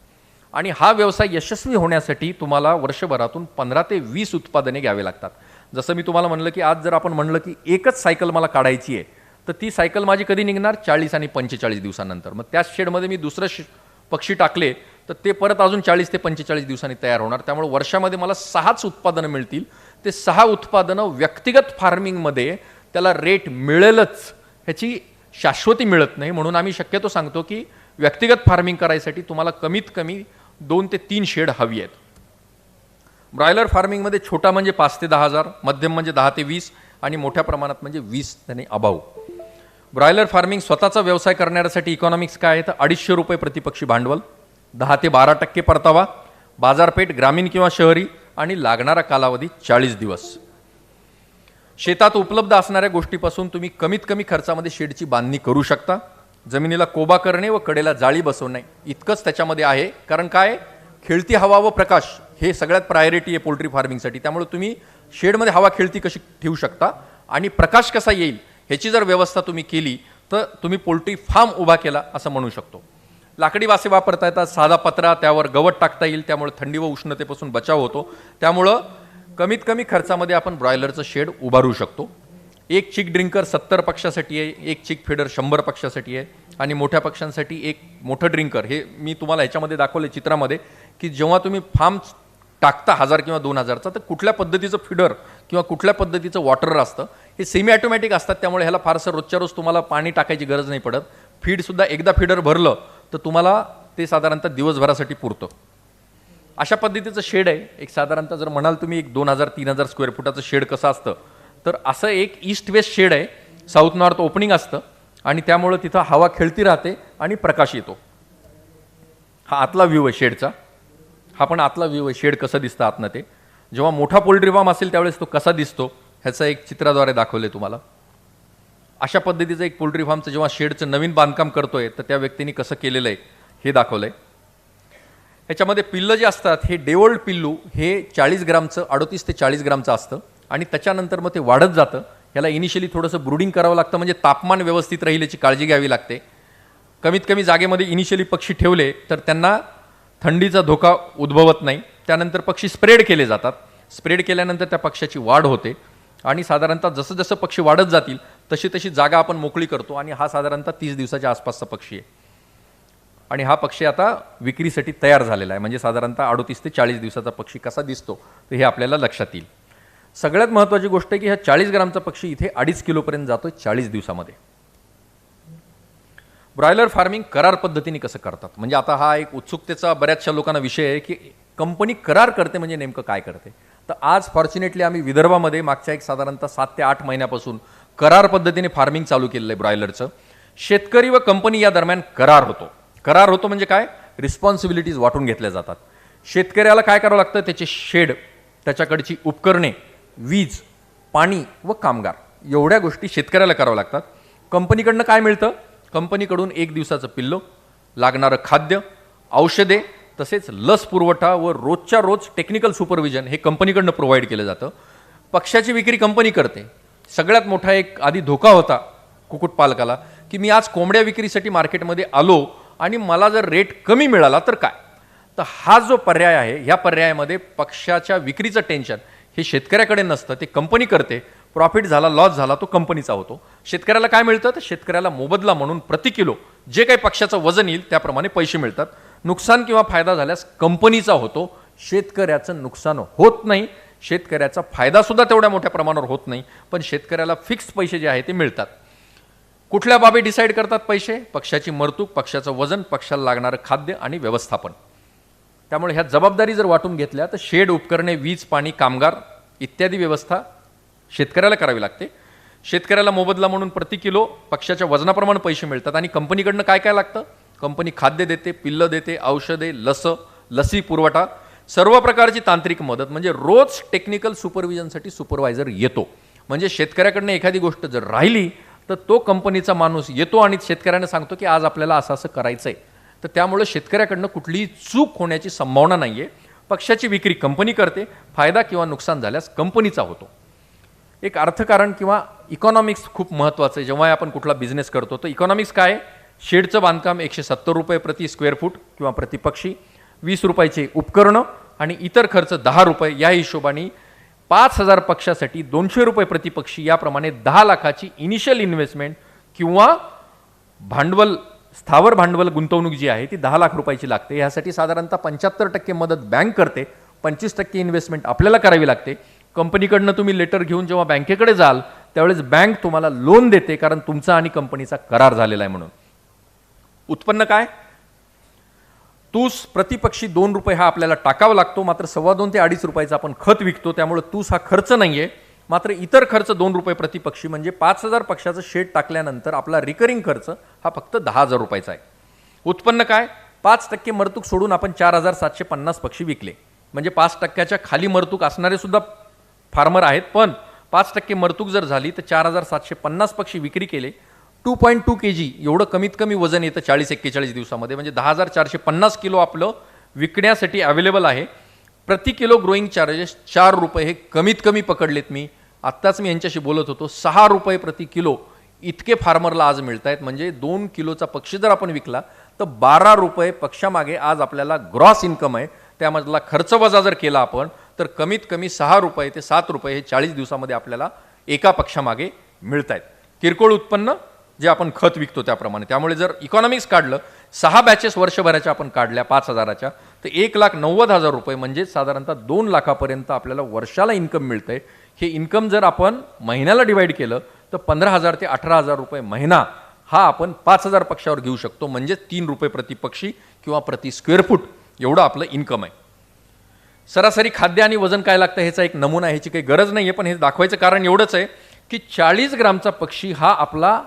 आणि हा व्यवसाय यशस्वी होण्यासाठी तुम्हाला वर्षभरातून 15 ते 20 उत्पादने घ्यावे लागतात. जसं मी तुम्हाला म्हणलं की आज जर आपण म्हणलं की एकच सायकल मला काढायची आहे तर ती सायकल माझी कधी निघणार 40 आणि 45 दिवसानंतर. मग त्याच शेडमध्ये मी दुसरं पक्षी टाकले तर ते परत अजून 40 ते 45 दिवसांनी तयार होणार. त्यामुळे वर्षामध्ये मला 6च उत्पादनं मिळतील. ते 6 उत्पादनं व्यक्तिगत फार्मिंगमध्ये त्याला रेट मिळेलच ह्याची शाश्वती मिळत नाही. म्हणून आम्ही शक्यतो सांगतो की व्यक्तिगत फार्मिंग करायसाठी तुम्हाला कमीत कमी 2 ते 3 शेड हवी आहेत. ब्रॉयलर फार्मिंगमध्ये छोटा म्हणजे 5 ते 10 हजार, मध्यम म्हणजे 10 ते 20 आणि मोठ्या प्रमाणात म्हणजे 20 त्याने अभाव. ब्रॉयलर फार्मिंग स्वतःचा व्यवसाय करण्यासाठी इकॉनॉमिक्स काय आहे तर 250 रुपये प्रतिपक्षी भांडवल, 10 ते 12% परतावा, बाजारपेठ ग्रामीण किंवा शहरी आणि लागणारा कालावधी 40 दिवस. शेतात उपलब्ध असणाऱ्या गोष्टीपासून तुम्ही कमीत कमी खर्चामध्ये शेडची बांधणी करू शकता. जमिनीला कोबा करणे व कडेला जाळी बसवणे इतकंच त्याच्यामध्ये आहे. कारण काय, खेळती हवा व प्रकाश हे सगळ्यात प्रायोरिटी आहे पोल्ट्री फार्मिंगसाठी. त्यामुळे तुम्ही शेडमध्ये हवा खेळती कशी ठेवू शकता आणि प्रकाश कसा येईल ह्याची जर व्यवस्था तुम्ही केली तर तुम्ही पोल्ट्री फार्म उभा केला असं म्हणू शकतो. लाकडी वासे वापरता येतात, साधा पत्रा, त्यावर गवत टाकता येईल, त्यामुळे थंडी व उष्णतेपासून बचाव होतो. त्यामुळं कमीत कमी खर्चामध्ये आपण ब्रॉयलरचं शेड उभारू शकतो. एक चिक ड्रिंकर 70 पक्षासाठी आहे, एक चिक फिडर 100 पक्षासाठी आहे आणि मोठ्या पक्षांसाठी एक मोठं ड्रिंकर. हे मी तुम्हाला ह्याच्यामध्ये दाखवले चित्रामध्ये की जेव्हा तुम्ही फार्म टाकता 1000 किंवा 2000चा तर कुठल्या पद्धतीचं फिडर किंवा कुठल्या पद्धतीचं वॉटर असतं हे सेमी ऑटोमॅटिक असतात. त्यामुळे ह्याला फारसं रोजच्या रोज तुम्हाला पाणी टाकायची गरज नाही पडत. फीडसुद्धा एकदा फिडर भरलं तर तुम्हाला ते साधारणतः दिवसभरासाठी पुरतं. अशा पद्धतीचं शेड आहे. एक साधारणतः जर म्हणाल तुम्ही एक 2000-3000 स्क्वेअर फुटाचं शेड कसं असतं तर असं एक ईस्ट वेस्ट शेड आहे. साऊथ नॉर्थ ओपनिंग असतं आणि त्यामुळं तिथं हवा खेळती राहते आणि प्रकाश येतो. हा आतला व्ह्यू आहे शेडचा. हा पण आतला व्ह्यू आहे, शेड कसं दिसतं आतनं ते. जेव्हा मोठा पोल्ट्री फार्म असेल त्यावेळेस तो कसा दिसतो ह्याचं एक चित्राद्वारे दाखवले तुम्हाला. अशा पद्धतीचं एक पोल्ट्री फार्मचं जेव्हा शेडचं नवीन बांधकाम करतोय तर त्या व्यक्तीने कसं केलेलं आहे हे दाखवलंय. ह्याच्यामध्ये पिल्लं जे असतात हे डेवल्ड पिल्लू हे 40 ग्रामचं 38 ते 40 ग्रामचं असतं आणि त्याच्यानंतर मग ते वाढत जातं. ह्याला इनिशियली थोडंसं ब्रूडिंग करावं लागतं म्हणजे तापमान व्यवस्थित राहील याची काळजी घ्यावी लागते. कमीत कमी जागेमध्ये इनिशियली पक्षी ठेवले तर त्यांना थंडीचा धोका उद्भवत नाही. त्यानंतर पक्षी स्प्रेड केले जातात. स्प्रेड केल्यानंतर त्या पक्षाची वाढ होते आणि साधारणतः जसं जसं पक्षी वाढत जातील तशी तशी जागा आपण मोकळी करतो आणि हा साधारणतः 30 दिवसाच्या आसपासचा पक्षी आहे आणि हा पक्षी आता विक्रीसाठी तयार झालेला आहे. म्हणजे साधारणतः 38 ते 40 दिवसाचा पक्षी कसा दिसतो तर हे आपल्याला लक्षात येईल. सगळ्यात महत्त्वाची गोष्ट आहे की हा 40 ग्रामचा पक्षी इथे 2.5 किलोपर्यंत जातोय 40 दिवसामध्ये. ब्रॉयलर फार्मिंग करार पद्धतीने कसं करतात म्हणजे आता हा एक उत्सुकतेचा बऱ्याचशा लोकांना विषय आहे की कंपनी करार करते म्हणजे नेमकं काय करते. तर आज फॉर्च्युनेटली आम्ही विदर्भामध्ये मागच्या एक साधारणतः 7 ते 8 महिन्यापासून करार पद्धतीने फार्मिंग चालू केलेलं आहे ब्रॉयलरचं. शेतकरी व कंपनी या दरम्यान करार होतो. करार होतो म्हणजे काय, रिस्पॉन्सिबिलिटीज वाटून घेतल्या जातात. शेतकऱ्याला काय करावं लागतं, त्याचे शेड, त्याच्याकडची उपकरणे, वीज, पाणी व कामगार एवढ्या गोष्टी शेतकऱ्याला कराव्या लागतात. कंपनीकडनं काय मिळतं, कंपनीकडून 1 दिवसाचं पिल्लं, लागणारं खाद्य, औषधे तसेच लस पुरवठा व रोजच्या रोज टेक्निकल सुपरविजन हे कंपनीकडनं प्रोव्हाइड केलं जातं. पक्षाची विक्री कंपनी करते. सगळ्यात मोठा एक आधी धोका होता कुक्कुटपालकाला की मी आज कोंबड्या विक्रीसाठी मार्केटमध्ये आलो आणि मला जर रेट कमी मिळाला तर काय. तर हा जो पर्याय आहे ह्या पर्यायामध्ये पक्षाच्या विक्रीचं टेन्शन हे शेतकऱ्याकडे नसतं, ते कंपनी करते. प्रॉफिट झाला, लॉस झाला तो कंपनीचा होतो. शेतकऱ्याला काय मिळतं तर शेतकऱ्याला मोबदला म्हणून प्रति किलो जे काही पक्षाचं वजन येईल त्याप्रमाणे पैसे मिळतात. नुकसान किंवा फायदा झाल्यास कंपनीचा होतो, शेतकऱ्याचं नुकसान होत नाही. शेतकऱ्याचा फायदा सुद्धा तेवढ्या मोठ्या प्रमाणावर होत नाही, पण शेतकऱ्याला फिक्स्ड पैसे जे आहे ते मिळतात. कुठल्या बाबी डिसाईड करतात पैसे, पक्षाची मर्तूक, पक्षाचं वजन, पक्षाला लागणारं खाद्य आणि व्यवस्थापन. त्यामुळे ह्या जबाबदारी जर वाटून घेतल्या तर शेड, उपकरणे, वीज, पाणी, कामगार इत्यादी व्यवस्था शेतकऱ्याला करावी लागते. शेतकऱ्याला मोबदला म्हणून प्रति किलो पक्षाच्या वजनाप्रमाणे पैसे मिळतात आणि कंपनीकडनं काय काय लागतं? कंपनी खाद्य देते, पिल्लं देते, औषधे, लसी पुरवठा, सर्व प्रकारची तांत्रिक मदत, म्हणजे रोज टेक्निकल सुपरविजनसाठी सुपरवायझर येतो. म्हणजे शेतकऱ्याकडनं एखादी गोष्ट जर राहिली तर तो कंपनीचा माणूस येतो आणि शेतकऱ्याने सांगतो की आज आपल्याला असं असं करायचं आहे. तर त्यामुळे शेतकऱ्याकडनं कुठलीही चूक होण्याची संभावना नाही आहे. पक्षाची विक्री कंपनी करते, फायदा किंवा नुकसान झाल्यास कंपनीचा होतो. एक अर्थकारण किंवा इकॉनॉमिक्स खूप महत्त्वाचं आहे. जेव्हा आपण कुठला बिझनेस करतो तर इकॉनॉमिक्स काय आहे? शेडचं बांधकाम 170 रुपये प्रति स्क्वेअर फूट किंवा प्रति पक्षी, 20 रुपयाचे उपकरणं आणि इतर खर्च 10 रुपये. या हिशोबाने 5,000 पक्षासाठी 200 रुपये प्रति पक्षी, याप्रमाणे 10 लाखाची इनिशियल इन्व्हेस्टमेंट किंवा भांडवल, स्थावर भांडवल गुंतवणूक जी आहे ती 10 लाख रुपयाची लागते. यासाठी साधारणतः 75% मदत बँक करते, 25% इन्व्हेस्टमेंट आपल्याला करावी लागते. कंपनीकडनं तुम्ही लेटर घेऊन जेव्हा बँकेकडे जाल त्यावेळेस बँक तुम्हाला लोन देते, कारण तुमचा आणि कंपनीचा करार झालेला आहे म्हणून. उत्पन्न काय? तूस प्रतिपक्षी 2 रुपये हा आपल्याला टाकावा लागतो. मात्र 2.25 ते 2.5 रुपयाचा आपण खत विकतो, त्यामुळे तूस हा खर्च नाहीये. मात्र इतर खर्च 2 रुपये प्रतिपक्षी, म्हणजे 5,000 पक्षाचं शेड टाकल्यानंतर आपला रिकरिंग खर्च हा फक्त 10,000 रुपयाचा आहे. उत्पन्न काय? 5% मरतूक सोडून आपण 4,750 पक्षी विकले, म्हणजे 5%च्या खाली मरतूक असणारे सुद्धा फार्मर आहेत, पण 5% मरतूक जर झाली तर 4,750 पक्षी विक्री केले. 2.2 kg एवढं कमीत कमी वजन येतं 40-41 दिवसामध्ये, म्हणजे 10,450 किलो आपलं विकण्यासाठी अवेलेबल आहे. प्रति किलो ग्रोईंग चार्जेस 4 रुपये हे कमीत कमी पकडलेत मी. आत्ताच मी यांच्याशी बोलत होतो, 6 रुपये प्रति किलो इतके फार्मरला आज मिळत आहेत. म्हणजे 2 किलोचा पक्षी जर आपण विकला तर 12 रुपये पक्षामागे आज आपल्याला ग्रॉस इन्कम आहे. त्यामधला खर्च वजा जर केला आपण तर कमीत कमी 6 रुपये ते 7 रुपये हे 40 दिवसामध्ये आपल्याला एका पक्षामागे मिळत आहेत. किरकोळ उत्पन्न जे आपण खत विकतो त्याप्रमाणे. त्यामुळे जर इकॉनॉमिक्स काढलं, 6 बॅचेस वर्षभराच्या आपण काढल्या 5,000च्या, तर 1,90,000 रुपये म्हणजे साधारणतः 2 लाखापर्यंत आपल्याला वर्षाला इन्कम मिळतंय. हे इन्कम जर आपण महिन्याला डिवाइड केलं तर 15,000 ते 18,000 रुपये महिना हा आपण 5,000 पक्षावर घेऊ शकतो. म्हणजे 3 रुपये प्रति पक्षी किंवा प्रति स्क्वेअर फूट एवढं आपलं इन्कम आहे. सरासरी खाद्य आणि वजन काय लागतं ह्याचा एक नमुना, ह्याची काही गरज नाही आहे, पण हे दाखवायचं कारण एवढंच आहे की 40 ग्रामचा पक्षी हा आपला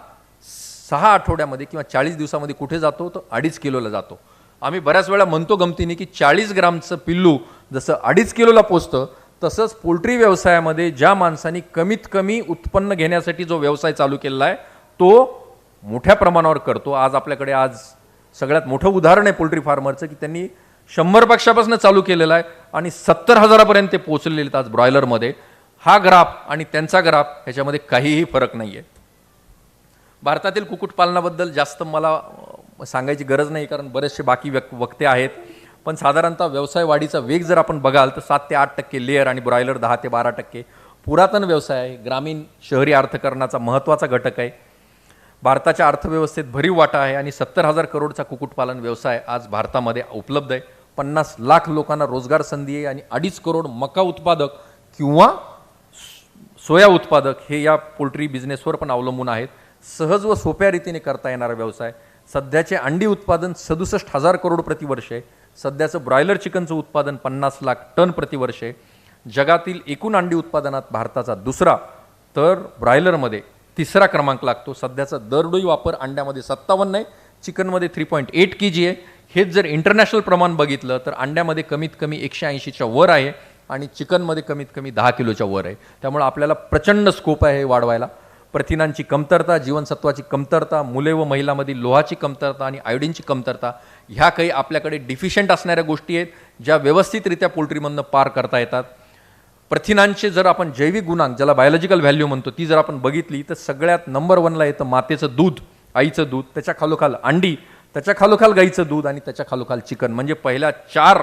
6 आठवड्यामध्ये किंवा 40 दिवसामध्ये कुठे जातो तर 2.5 किलोला जातो. आम्ही बऱ्याच वेळा म्हणतो गमतीने की 40 ग्रामचं पिल्लू जसं 2.5 किलोला पोचतं, तसंच पोल्ट्री व्यवसायामध्ये ज्या माणसांनी कमीत कमी उत्पन्न घेण्यासाठी जो व्यवसाय चालू केलेला आहे तो मोठ्या प्रमाणावर करतो. आज आपल्याकडे सगळ्यात मोठं उदाहरण आहे पोल्ट्री फार्मरचं की त्यांनी 100 पक्षापासून चालू केलेलं आहे आणि 70,000 ते पोहोचलेले आहेत आज ब्रॉयलरमध्ये. हा ग्राफ आणि त्यांचा ग्राफ ह्याच्यामध्ये काहीही फरक नाही आहे. भारतातील कुक्कुटपालनाबद्दल जास्त मला सांगायची गरज नाही, कारण बरेचसे बाकी वक्ते आहेत. पण साधारणतः व्यवसाय वाढीचा वेग जर आपण बघाल तर 7 ते 8% लेअर आणि ब्रॉयलर 10 ते 12%. पुरातन व्यवसाय आहे, ग्रामीण शहरी अर्थकारणाचा महत्त्वाचा घटक आहे. भारताच्या अर्थव्यवस्थेत भरीव वाटा आहे आणि 70,000 करोडचा कुक्कुटपालन व्यवसाय आज भारतामध्ये उपलब्ध आहे. 50 लाख लोकांना रोजगार संधी आहे आणि 2.5 करोड मका उत्पादक किंवा सोया उत्पादक हे या पोल्ट्री बिझनेसवर पण अवलंबून आहेत. सहज व सोप्या रीतीने करता येणारा व्यवसाय. सध्याचे अंडी उत्पादन 67,000 करोड प्रतिवर्ष आहे. सध्याचं ब्रॉयलर चिकनचं उत्पादन 50 लाख टन प्रतिवर्ष आहे. जगातील एकूण अंडी उत्पादनात भारताचा दुसरा तर ब्रॉयलरमध्ये 3रा क्रमांक लागतो. सध्याचा दरडोई वापर अंड्यामध्ये 57 आहे, चिकनमध्ये 3.8 kg आहे. हेच जर इंटरनॅशनल प्रमाण बघितलं तर अंड्यामध्ये कमीत कमी 180च्या वर आहे आणि चिकनमध्ये कमीत कमी 10 किलोच्या वर आहे. त्यामुळे आपल्याला प्रचंड स्कोप आहे हे वाढवायला. प्रथिनांची कमतरता, जीवनसत्वाची कमतरता, मुले व महिलांमधील लोहाची कमतरता आणि आयोडीनची कमतरता ह्या काही आपल्याकडे डिफिशियंट असणाऱ्या गोष्टी आहेत ज्या व्यवस्थितरित्या पोल्ट्रीमधनं पार करता येतात. प्रथिनांचे जर आपण जैविक गुणांक ज्याला बायोलॉजिकल व्हॅल्यू म्हणतो ती जर आपण बघितली तर सगळ्यात नंबर 1ला येतं मातेचं दूध, आईचं दूध, त्याच्या खालोखाल अंडी, त्याच्या खालोखाल गाईचं दूध आणि त्याच्या खालोखाल चिकन. म्हणजे पहिल्या 4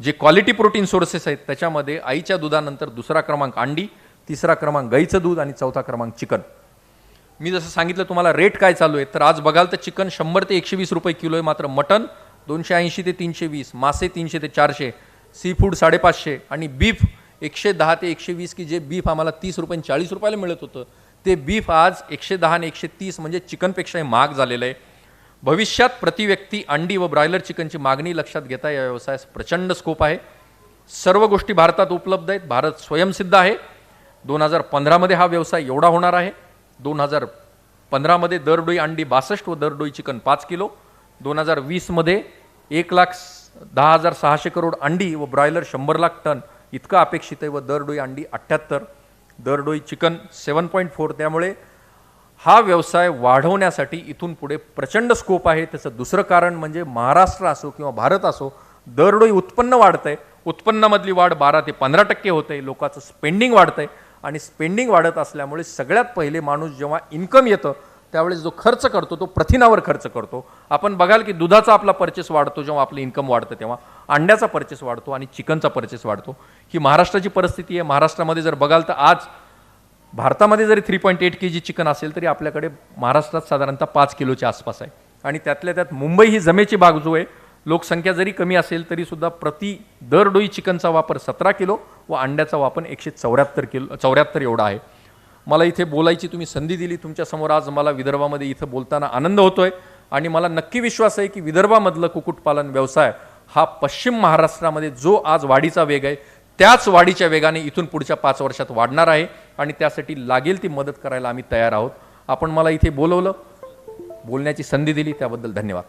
जे क्वालिटी प्रोटीन सोर्सेस आहेत त्याच्यामध्ये आईच्या दुधानंतर 2रा क्रमांक अंडी, 3रा क्रमांक गाईचं दूध आणि 4था क्रमांक चिकन. मी जसं सांगितलं तुम्हाला रेट काय चालू आहे तर आज बघाल तर चिकन 100 ते 120 रुपये किलो आहे. मात्र मटन 280 ते 320, मासे 300 ते 400, सी फूड 550 आणि बीफ 110 ते 120 की जे बीफ आम्हाला 30 रुपये 40 रुपयाला मिळत होतं ते बीफ आज 110 आणि 130 म्हणजे चिकनपेक्षाही महाग झालेलं आहे. भविष्यात प्रति व्यक्ती अंडी व ब्रॉयलर चिकनची मागणी लक्षात घेता या व्यवसायास प्रचंड स्कोप आहे. सर्व गोष्टी भारतात उपलब्ध आहेत. भारत स्वयंसिद्ध आहे. 2015 मध्ये हा व्यवसाय एवढा होणार आहे. 2015मध्ये दरडोई अंडी 62 व दरडोई चिकन 5 किलो, 2020मध्ये 1,10,600 करोड अंडी व ब्रॉयलर 100 लाख टन इतकं अपेक्षित आहे व दरडोई अंडी 78, दरडोई चिकन 7.4. त्यामुळे हा व्यवसाय वाढवण्यासाठी इथून पुढे प्रचंड स्कोप आहे. त्याचं दुसरं कारण म्हणजे महाराष्ट्र असो किंवा भारत असो, दरडोई उत्पन्न वाढतंय, उत्पन्नामधली वाढ 12 ते 15% होते, लोकांचं स्पेंडिंग वाढतंय आणि स्पेंडिंग वाढत असल्यामुळे सगळ्यात पहिले माणूस जेव्हा इन्कम येतं त्यावेळेस जो खर्च करतो तो प्रथिनावर खर्च करतो. आपण बघाल की दुधाचा आपला परचेस वाढतो जेव्हा आपलं इन्कम वाढतं, तेव्हा अंड्याचा परचेस वाढतो आणि चिकनचा परचेस वाढतो. ही महाराष्ट्राची परिस्थिती आहे. महाराष्ट्रामध्ये जर बघाल तर आज भारतामध्ये जरी 3.8 kg चिकन असेल तरी आपल्याकडे महाराष्ट्रात साधारणतः 5 किलोच्या आसपास आहे. आणि त्यातल्या त्यात मुंबई ही जमेची बाजू आहे. लोकसंख्या जरी कमी असेल तरी सुद्धा प्रति दरडोई चिकनचा वापर 17 किलो व अंड्याचा वापर 174 एवढा आहे. मला इथे बोलायची तुम्ही संधी दिली. तुमच्यासमोर आज मला विदर्भामध्ये इथं बोलताना आनंद होतोय आणि मला नक्की विश्वास आहे की विदर्भामधलं कुक्कुटपालन व्यवसाय हा पश्चिम महाराष्ट्रामध्ये जो आज वाढीचा वेग आहे त्याच वाढीच्या वेगाने इथून पुढच्या 5 वर्षात वाढणार आहे आणि त्यासाठी लागेल ती मदत करायला आम्ही तयार आहोत. आपण मला इथे बोलवलं, बोलण्याची संधी दिली त्याबद्दल धन्यवाद.